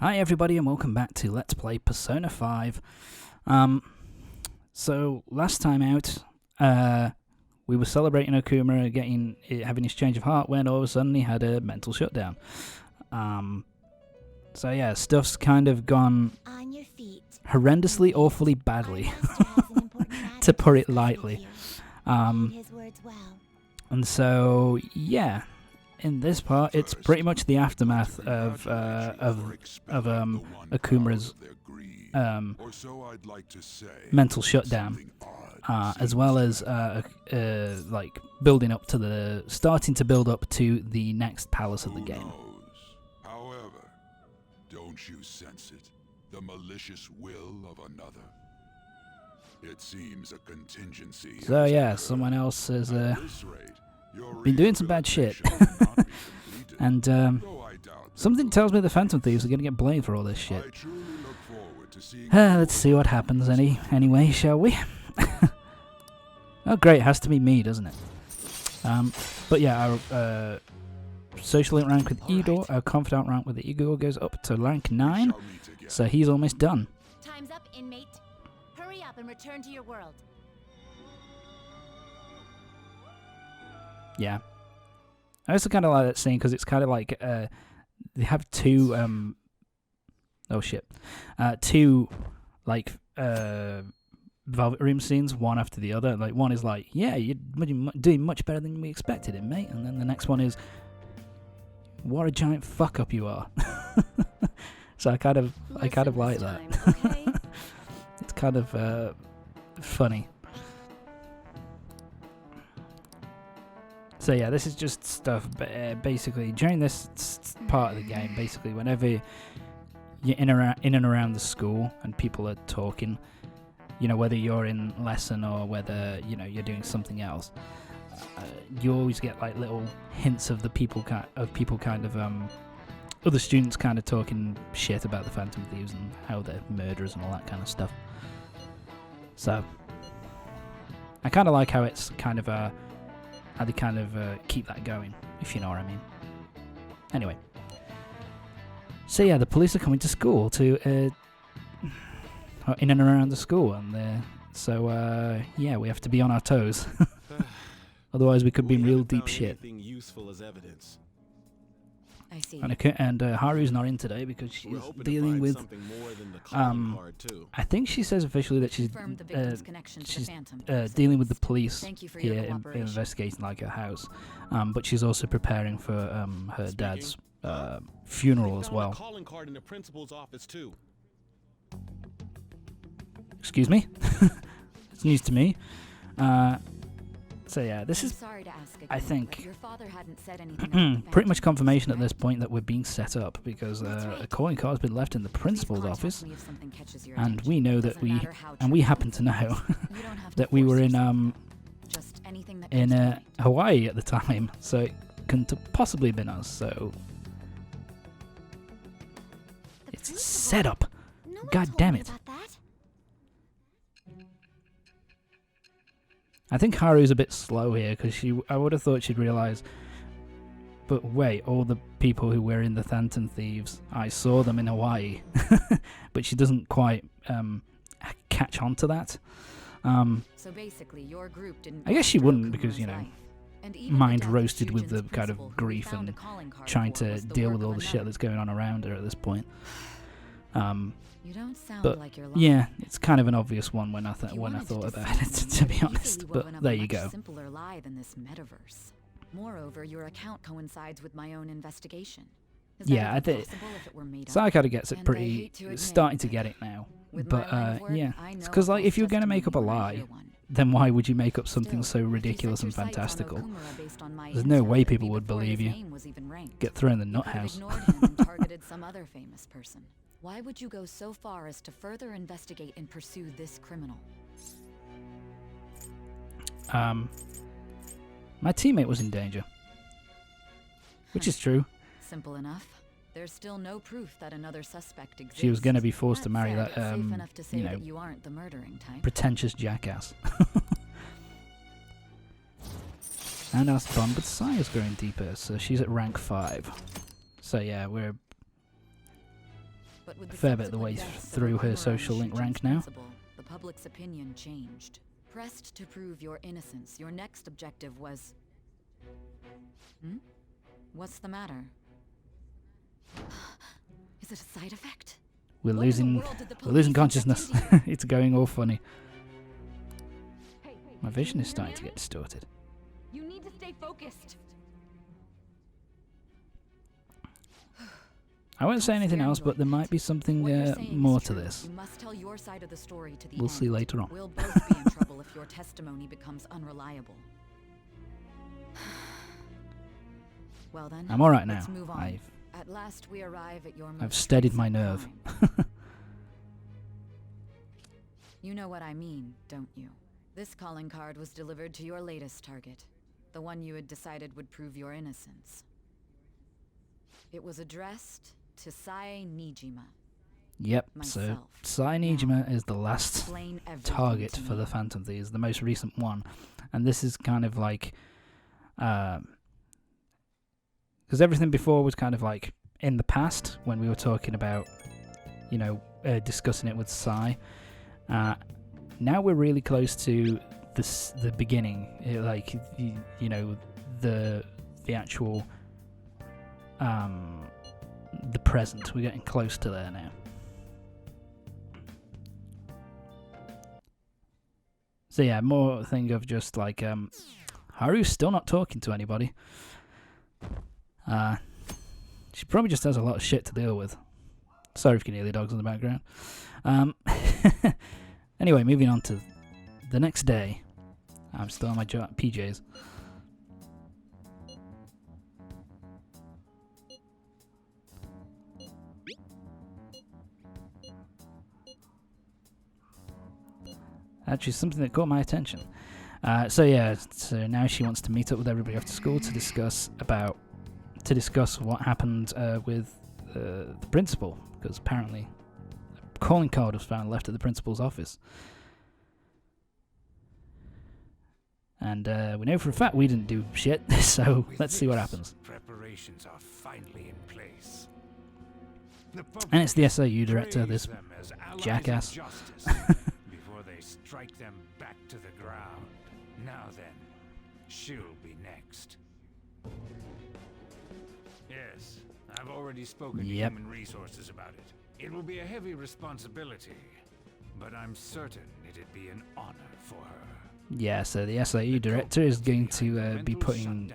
Hi everybody and welcome back to Let's Play Persona 5. So last time out, we were celebrating Okuma having his change of heart when all of a sudden he had a mental shutdown. So yeah, stuff's kind of gone On your feet. horrendously, awfully badly, to put it lightly. And so yeah, in this part, it's pretty much the aftermath of Okuma's mental shutdown, as well as like starting to build up to the next palace of the game. However, don't you sense it? The malicious will of another. It seems a contingency. So yeah, someone else has been doing some bad shit. And something tells me the Phantom Thieves are going to get blamed for all this shit. Let's see what happens anyway, shall we? Oh great, it has to be me, doesn't it? But yeah, our social rank with Igor, our confidant rank with Igor goes up to rank 9, so he's almost done. Time's up, inmate. Hurry up and return to your world. Yeah. I also kind of like that scene because it's kind of like they have two two like Velvet Room scenes, one after the other. Like one is like, yeah, you're doing much better than we expected it, mate, and then the next one is, what a giant fuck up you are. So I kind of like that. Okay? It's kind of funny. So yeah, this is just stuff, basically, during this part of the game, basically, whenever you're in and around the school and people are talking, you know, whether you're in lesson or whether, you know, you're doing something else, you always get, like, little hints of other students kind of talking shit about the Phantom Thieves and how they're murderers and all that kind of stuff. So, I kind of like how it's kind of how they kind of keep that going, if you know what I mean. Anyway. So yeah, the police are coming to school to in and around the school, and yeah, we have to be on our toes. Otherwise we could be in real deep shit. I see. And Haru's not in today because she's dealing with I think she says officially that she's dealing with the police here investigating like her house, but she's also preparing for her dad's funeral as well. Excuse me. It's news to me. So yeah, this is, I think, pretty much confirmation at this point that we're being set up, because a calling card has been left in the principal's office, and we know that we happen to know that we were in Hawaii at the time, so it couldn't have possibly been us. So it's a setup. God damn it. I think Haru's a bit slow here, because I would have thought she'd realise, but wait, all the people who were in the Phantom Thieves, I saw them in Hawaii. But she doesn't quite catch on to that. So basically, your group didn't. I guess she wouldn't, because, you know, mind roasted with the kind of grief and trying to deal with all the shit that's going on around her at this point. You don't sound but like you're yeah, it's kind of an obvious one when I thought about it, to be honest. But there you go. Simpler lie than this metaverse. Moreover, your account coincides with my own investigation. Yeah, I think Saikata gets it pretty, starting to get it now. But yeah, it's because, like, if you're going to make up a lie, then why would you make up something so ridiculous and fantastical? There's no way people would believe you. Get thrown in the nut house. Why would you go so far as to further investigate and pursue this criminal? My teammate was in danger. Which is true. Simple enough. There's still no proof that another suspect exists. She was going to be forced to marry that, you know, you aren't the murdering type. Pretentious jackass. And our bond with Saya's growing deeper, so she's at rank 5. So yeah, we're But with a the fair bit of the way subsequent deaths of through her Okumura and social link Shujin's rank now. principal, the public's opinion changed. Pressed to prove your innocence, your next objective was... What's the matter? Is it a side effect? We're What in the losing world did the we're losing police consciousness. inject into you? It's going all funny. Hey, My vision can is you starting to hear get distorted. You need to stay focused. I won't say anything else, but there might be something What you're saying more is to true. this. You must tell your side of the story to the We'll end. see later on. We'll both be in trouble if your testimony becomes unreliable. Well then, I'm alright now. let's move on. I've At last we arrive at your most steadied my recent nerve. crime. You know what I mean, don't you? This calling card was delivered to your latest target, the one you had decided would prove your innocence. It was addressed to Sae Nijima. Yep, so Myself. Sae Nijima is the last Explain everything target to for me. the Phantom Thieves, the most recent one. And this is kind of like... because everything before was kind of like in the past, when we were talking about, you know, discussing it with Sae. Now we're really close to the beginning, like you know, the actual the present. We're getting close to there now. So yeah, more thing of just like Haru's still not talking to anybody. She probably just has a lot of shit to deal with. Sorry if you can hear the dogs in the background. Anyway, moving on to the next day. I'm still in my PJs. Actually, something that caught my attention. So now she wants to meet up with everybody after school to discuss what happened with the principal, because apparently a calling card was found left at the principal's office. And we know for a fact we didn't do shit, so let's see what happens. Preparations are finally in place. And it's the SAU director, this jackass. Before they strike them back to the ground. Now then, she'll be next. Yes, I've already spoken to Human Resources about it. It will be a heavy responsibility, but I'm certain it'd be an honor for her. Yeah, so the SAU director is going to be putting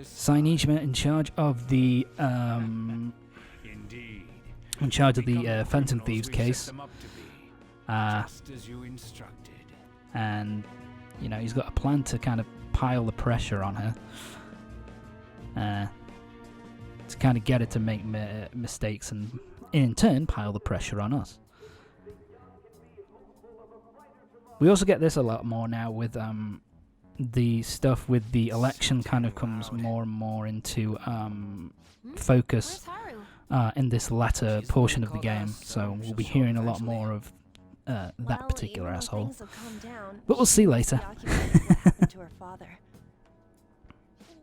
Sae Nijima in charge of the Phantom Thieves case. And you know, he's got a plan to kind of pile the pressure on her, to kind of get her to make mistakes, and in turn pile the pressure on us. We also get this a lot more now with the stuff with the election kind of comes more and more into focus in this latter portion of the game. So we'll be hearing a lot more of that particular asshole. But we'll see later.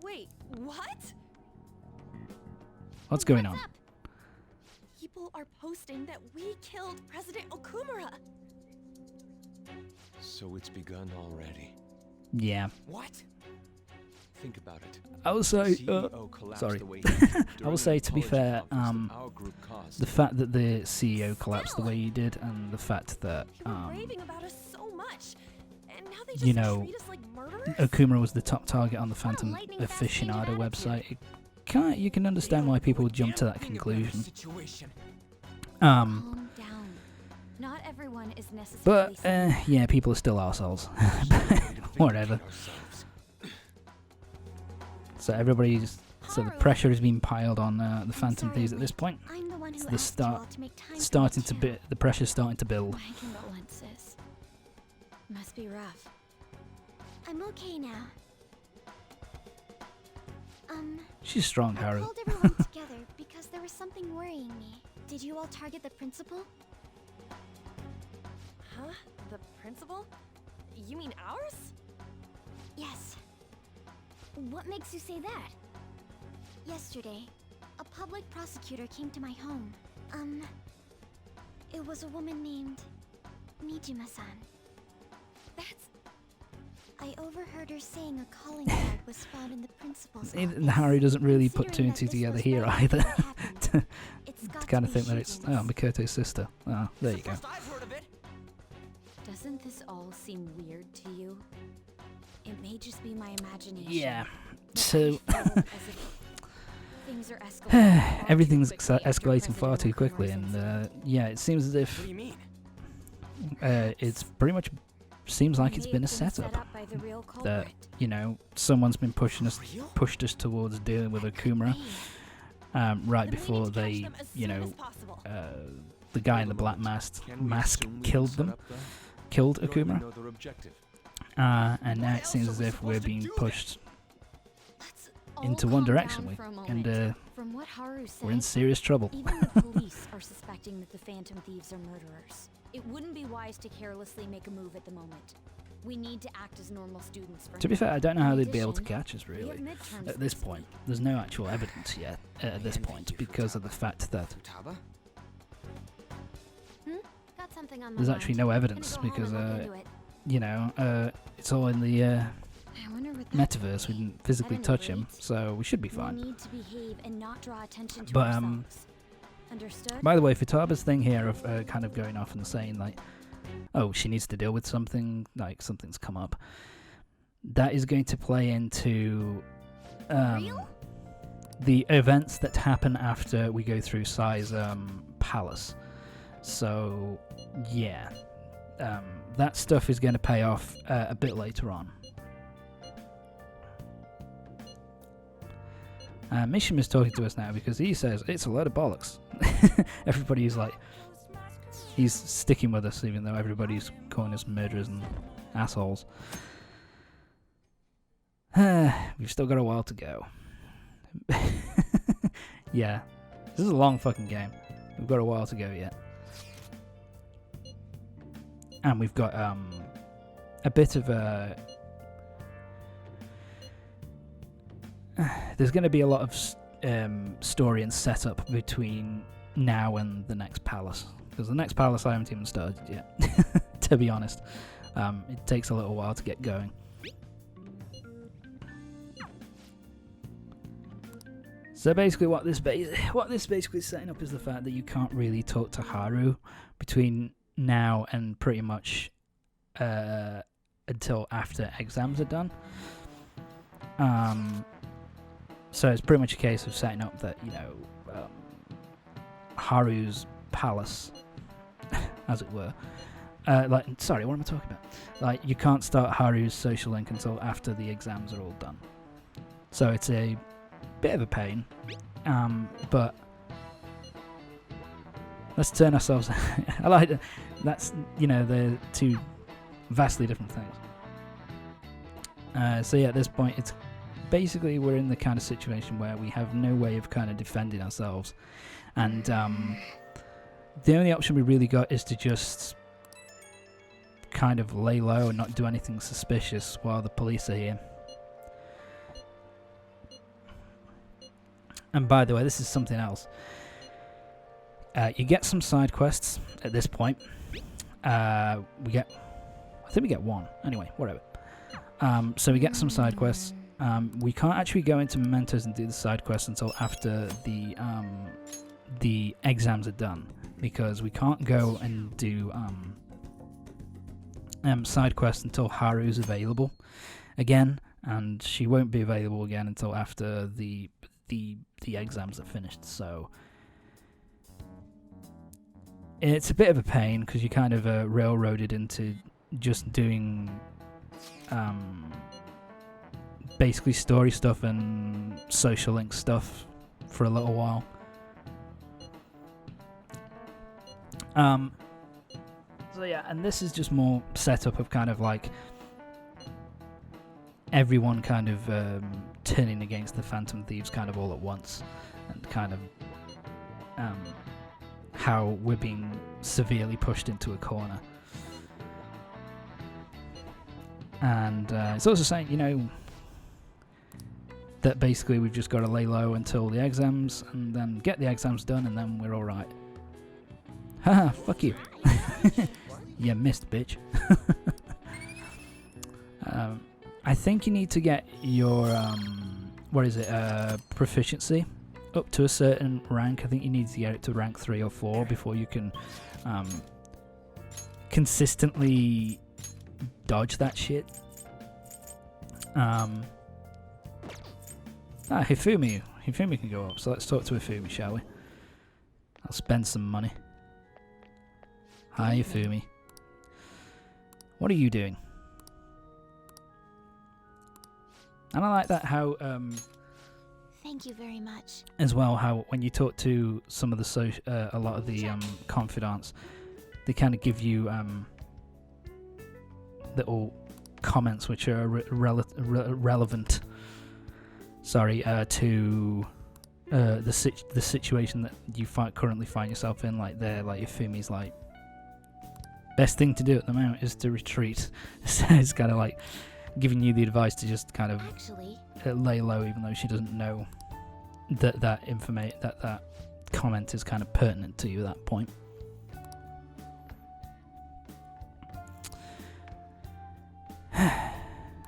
Wait, what? What's going on? People are posting that we killed President Okumura. So it's begun already. Yeah. What? Think about it. I will say, sorry. I will say, to be fair, the fact that the CEO collapsed the way he did, and the fact that, raving about us so much, and now they just you know, treat us like murderers? Okumura was the top target on the Phantom Aficionado website. You can understand why people jump to that conclusion. Calm down. Not everyone is necessarily. But yeah, people are still arseholes. Whatever. So the pressure is being piled on the Phantom Thieves at this point. I'm the one who It's the pressure's starting to build. My condolences. Must be rough. I'm okay now. She's strong, I Haru. called everyone together because there was something worrying me. Did you all target the principal? Huh? The principal? You mean ours? Yes. What makes you say that? Yesterday, a public prosecutor came to my home. It was a woman named Nijima-san. That's... I overheard her saying a calling card was found in the principal's Even office. Harry doesn't really put two Considering and two that this together was here right either. after it happened, it's to got kind to of be think that it's Shugen's. Mikoto's sister. Oh, there you go. First I've heard of it. Doesn't this all seem weird to you? It may just be my imagination. Yeah. but So I feel as if things are escalating far everything's too quickly after escalating far too President quickly, Okamora's and incident. yeah, it seems as What if do you mean? it's pretty much seems like it's May been a have set setup. up by the real That culprit. you know, someone's been Real? pushed us towards dealing with Okumura, right before they, you know, the guy in the black mask Can we mask assume we've killed set them, up then? killed We don't even Okumura, know their objective. and now Why it seems else as are we if we're supposed to being do pushed Let's all into one calm direction, down for a and moment. From what Haru said, we're in serious trouble. even the police are suspecting that the Phantom Thieves are murderers. It wouldn't be wise to carelessly make a move at the moment. We need to act as normal students for To be now. fair, I don't know how In they'd be able to addition, catch us we have really. midterms At this next point, week. there's no actual evidence yet. At this And point, thank you for because of the fact that Futaba? Got something on my there's mind. actually no Gonna evidence go home because and look into it. you know, it's all in the I wonder what that metaverse. could We be. didn't physically At any touch him, rate, so we should be We'll fine. need to behave and not draw attention to But, ourselves. Understood? By the way, Futaba's thing here of kind of going off and saying like, oh, she needs to deal with something, like something's come up. That is going to play into Real? the events that happen after we go through Sai's palace. So, yeah, that stuff is going to pay off a bit later on. Mishima's talking to us now because he says it's a load of bollocks. Everybody's like, he's sticking with us even though everybody's calling us murderers and assholes. We've still got a while to go. Yeah, this is a long fucking game. We've got a while to go yet. And we've got a bit of a... There's going to be a lot of story and setup between now and the next palace. Because the next palace I haven't even started yet, to be honest. It takes a little while to get going. So basically what this basically is setting up is the fact that you can't really talk to Haru between now and pretty much until after exams are done. So it's pretty much a case of setting up that, you know, Haru's palace, as it were. Sorry, what am I talking about? Like, you can't start Haru's social link until after the exams are all done. So it's a bit of a pain, but let's turn ourselves. I like that. That's, you know, they're two vastly different things. So yeah, at this point, it's basically we're in the kind of situation where we have no way of kind of defending ourselves, and the only option we really got is to just kind of lay low and not do anything suspicious while the police are here. And by the way, this is something else. You get some side quests at this point. I think we get one. Anyway, whatever. So we get some side quests. We can't actually go into Mementos and do the side quests until after the exams are done, because we can't go and do side quests until Haru's available again, and she won't be available again until after the exams are finished. So it's a bit of a pain because you kind of railroaded into just doing basically story stuff and social link stuff for a little while. So yeah, and this is just more setup of kind of like everyone kind of turning against the Phantom Thieves kind of all at once, and kind of how we're being severely pushed into a corner. And it's also saying, you know, that basically we've just got to lay low until the exams, and then get the exams done, and then we're alright. Haha, fuck you. You missed, bitch. I think you need to get your, proficiency up to a certain rank. I think you need to get it to rank 3 or 4 before you can consistently dodge that shit. Hifumi. Hifumi can go up, so let's talk to Hifumi, shall we? I'll spend some money. Hi, Hifumi. What are you doing? And I like that how, Thank you very much. as well, how when you talk to some of the a lot of the confidants, they kind of give you little comments which are relevant. Sorry, to the situation that you currently find yourself in. Like there, like Hifumi's like, best thing to do at the moment is to retreat. So it's kind of like giving you the advice to just kind of lay low, even though she doesn't know that that comment is kind of pertinent to you at that point.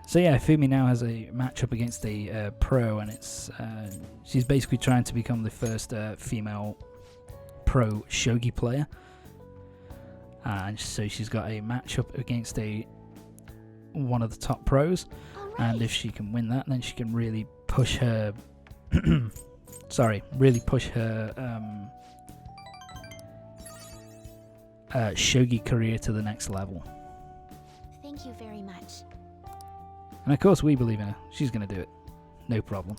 So yeah, Hifumi now has a matchup against a pro, and it's she's basically trying to become the first female pro shogi player. And so she's got a matchup against one of the top pros, and if she can win that, then she can really push her shogi career to the next level. Thank you very much. And of course we believe in her. She's going to do it. No problem.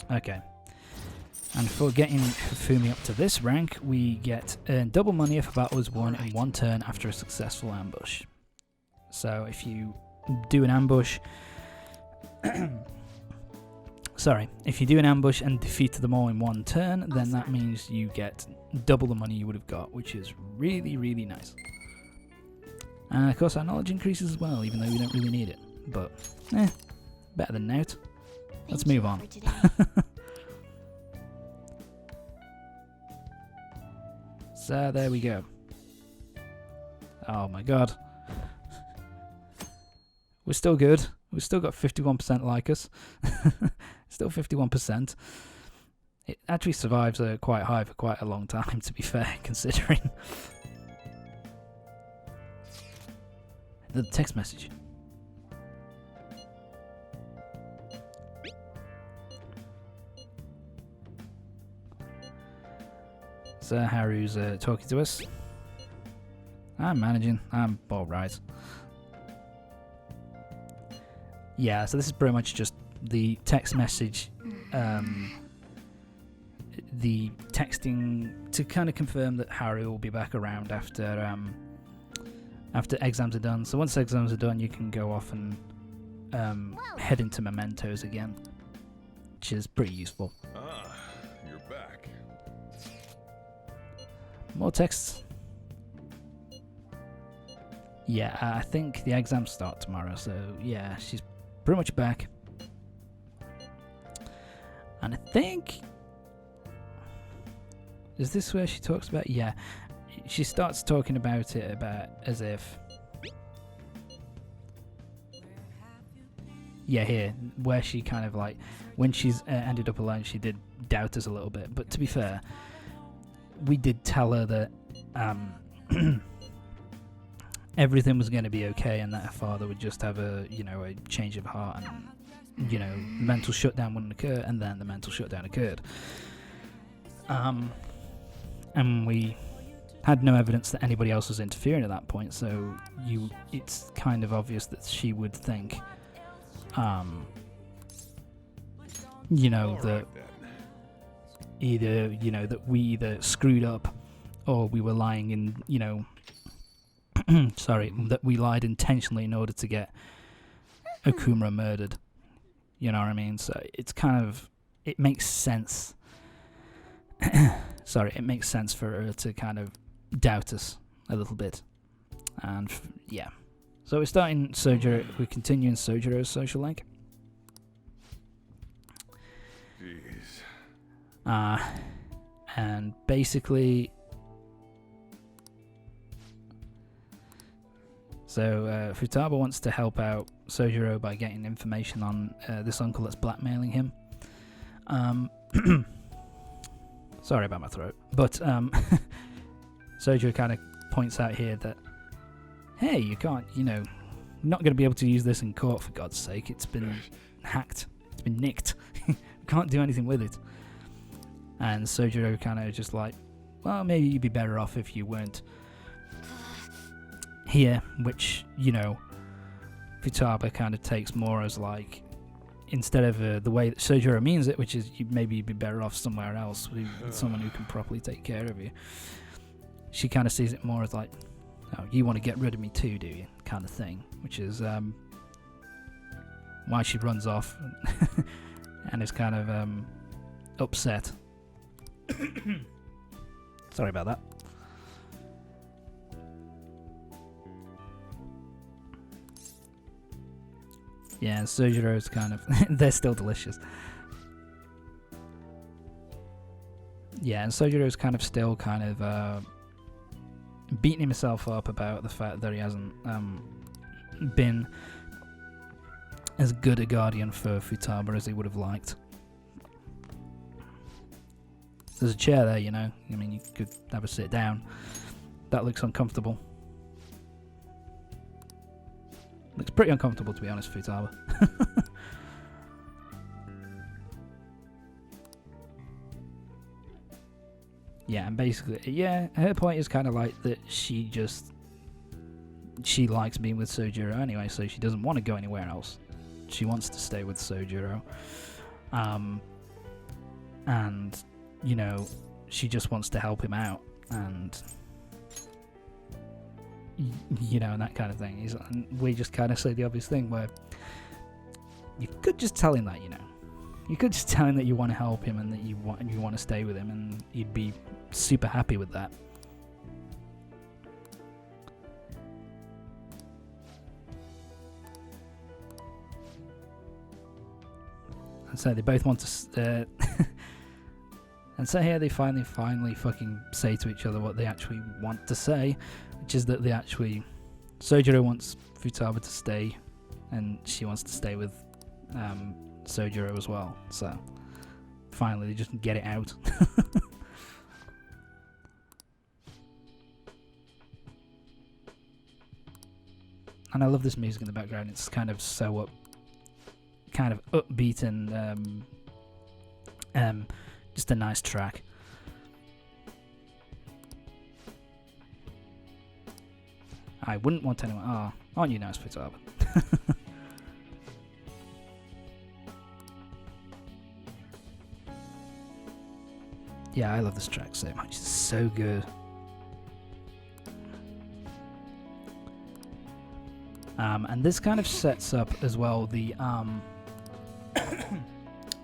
Okay. And for getting Hifumi up to this rank, we earn double money if a battle is won in one turn after a successful ambush. So if you do an ambush... if you do an ambush and defeat them all in one turn, then that means you get double the money you would have got, which is really, really nice. And of course our knowledge increases as well, even though we don't really need it. But, better than out. Let's move on. So there we go. Oh my god. We're still good. We've still got 51% like us. Still 51%. It actually survives quite high for quite a long time, to be fair, considering. The text message. So Haru's talking to us. I'm managing. I'm alright. Yeah, so this is pretty much just the text message, the texting to kind of confirm that Haru will be back around after exams are done. So once exams are done, you can go off and head into mementos again, which is pretty useful. Ah, you're back. More texts. Yeah, I think the exams start tomorrow, so yeah, she's pretty much back. And I think... Is this where she talks about... Yeah, she starts talking about it as if... Yeah, here, where she kind of like... When she's ended up alone, she did doubt us a little bit. But to be fair, we did tell her that everything was going to be okay, and that her father would just have a change of heart, and mental shutdown wouldn't occur, and then the mental shutdown occurred. And we had no evidence that anybody else was interfering at that point, so it's kind of obvious that she would think that either that we either screwed up or we were lying in that we lied intentionally in order to get Okumura murdered. You know what I mean? So it's kind of, it makes sense. It makes sense for her to kind of doubt us a little bit. And yeah. So we're starting Sojiro. We're continuing Sojiro's social link. Jeez. And basically, so Futaba wants to help out Sojiro by getting information on this uncle that's blackmailing him. Sorry about my throat, but Sojiro kind of points out here that, hey, you can't, you're not going to be able to use this in court, for God's sake. It's been hacked. It's been nicked. You can't do anything with it. And Sojiro kind of just like, well, maybe you'd be better off if you weren't here, which, Futaba kind of takes more as like, instead of the way that Sojiro means it, which is maybe you'd be better off somewhere else with someone who can properly take care of you. She kind of sees it more as like, oh, you want to get rid of me too, do you? Kind of thing, which is why she runs off and is kind of upset. Sorry about that. Yeah, and Sojiro's kind of... they're still delicious. Yeah, and Sojiro's kind of still kind of beating himself up about the fact that he hasn't been as good a guardian for Futaba as he would have liked. There's a chair there, I mean, you could have a sit down. That looks uncomfortable. Looks pretty uncomfortable, to be honest, Futaba. Yeah, and basically, her point is kind of like that she likes being with Sojiro anyway, so she doesn't want to go anywhere else. She wants to stay with Sojiro. And, she just wants to help him out, and and that kind of thing. We just kind of say the obvious thing where you could just tell him that, you could just tell him that you want to help him and that you want to stay with him, and he'd be super happy with that. And so they both want to. And so here they finally fucking say to each other what they actually want to say, which is that Sojiro wants Futaba to stay, and she wants to stay with Sojiro as well. So finally they just get it out. And I love this music in the background. It's kind of so upbeat and just a nice track. I wouldn't want anyone... Oh, aren't you nice, Futaba? Yeah, I love this track so much. It's so good. And this kind of sets up as well the...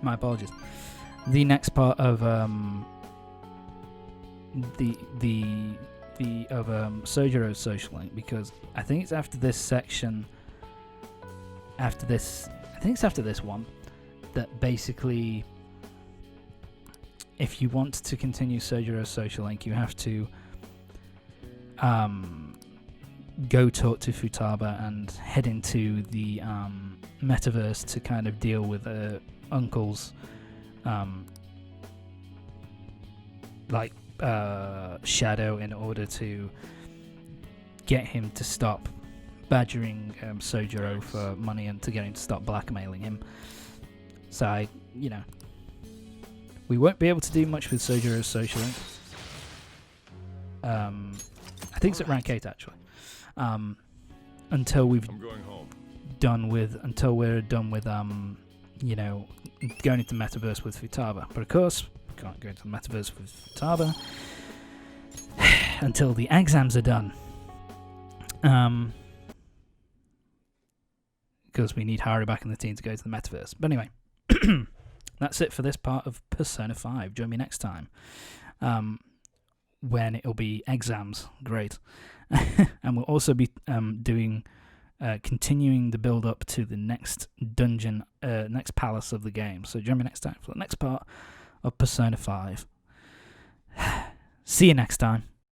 my apologies. The next part of Sojiro's social link, because I think it's after this section, I think it's after this one, that basically, if you want to continue Sojiro's social link, you have to go talk to Futaba and head into the metaverse to kind of deal with Uncle's shadow, in order to get him to stop badgering Sojiro for money and to get him to stop blackmailing him. So we won't be able to do much with Sojiro's social link. I think it's at rank 8 actually. Until we're done with going into metaverse with Futaba. But of course, we can't go into the metaverse with Futaba until the exams are done. Because we need Haru back in the team to go to the metaverse. But anyway, that's it for this part of Persona 5. Join me next time when it'll be exams. Great. And we'll also be continuing the build up to the next dungeon, next palace of the game. So join me next time for the next part of Persona 5. See you next time.